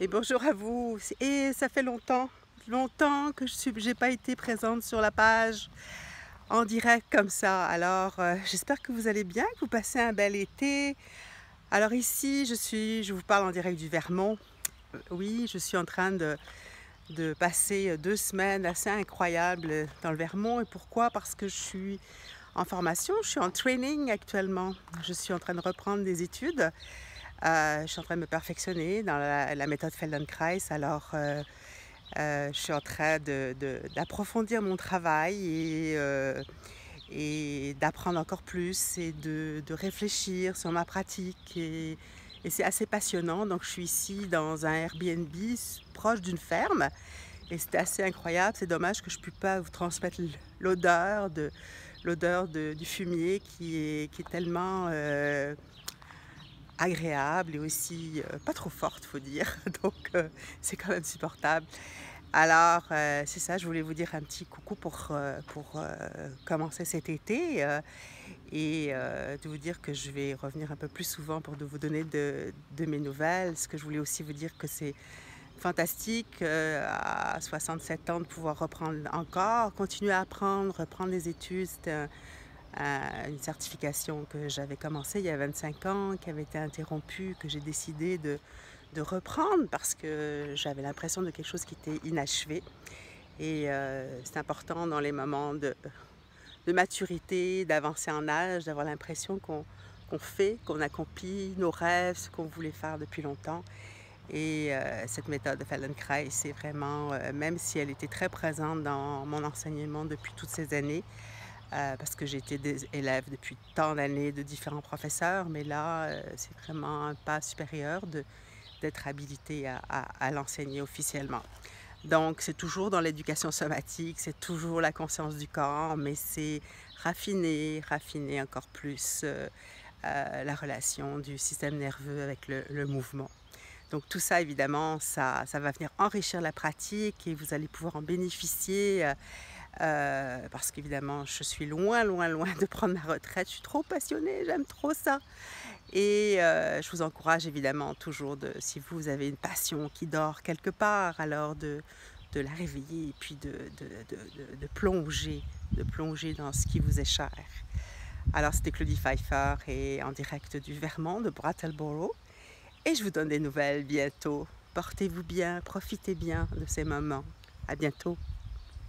Et bonjour à vous. Et ça fait longtemps que j'ai pas été présente sur la page en direct comme ça. Alors, j'espère que vous allez bien, que vous passez un bel été. Alors ici, je vous parle en direct du Vermont. Oui, je suis en train de passer 2 semaines assez incroyables dans le Vermont. Et pourquoi? Parce que je suis en formation, je suis en training actuellement. Je suis en train de reprendre des études. Je suis en train de me perfectionner dans la méthode Feldenkrais. Alors, je suis en train d'approfondir mon travail et d'apprendre encore plus et de réfléchir sur ma pratique. Et c'est assez passionnant. Donc, je suis ici dans un Airbnb proche d'une ferme. Et c'était assez incroyable. C'est dommage que je ne puisse pas vous transmettre l'odeur du fumier qui est tellement agréable et aussi pas trop forte, faut dire. Donc, c'est quand même supportable. Alors, c'est ça, je voulais vous dire un petit coucou pour commencer cet été et de vous dire que je vais revenir un peu plus souvent pour de vous donner de mes nouvelles. Ce que je voulais aussi vous dire que c'est fantastique à 67 ans de pouvoir reprendre encore, continuer à apprendre, reprendre les études. C'était une certification que j'avais commencée il y a 25 ans, qui avait été interrompue, que j'ai décidé de reprendre parce que j'avais l'impression de quelque chose qui était inachevé. Et c'est important dans les moments de maturité, d'avancer en âge, d'avoir l'impression qu'on fait, qu'on accomplit nos rêves, ce qu'on voulait faire depuis longtemps. Et cette méthode de Feldenkrais, c'est vraiment, même si elle était très présente dans mon enseignement depuis toutes ces années, parce que j'ai été élève depuis tant d'années de différents professeurs, mais là, c'est vraiment un pas supérieur d'être habilité à l'enseigner officiellement. Donc, c'est toujours dans l'éducation somatique, c'est toujours la conscience du corps, mais c'est raffiner encore plus la relation du système nerveux avec le mouvement. Donc tout ça, évidemment, ça va venir enrichir la pratique et vous allez pouvoir en bénéficier parce qu'évidemment, je suis loin de prendre ma retraite. Je suis trop passionnée, j'aime trop ça. Et je vous encourage évidemment toujours, si vous avez une passion qui dort quelque part, alors de la réveiller et puis de plonger dans ce qui vous est cher. Alors c'était Claudie Pfeiffer et en direct du Vermont, de Brattleboro. Et je vous donne des nouvelles bientôt. Portez-vous bien, profitez bien de ces moments. À bientôt.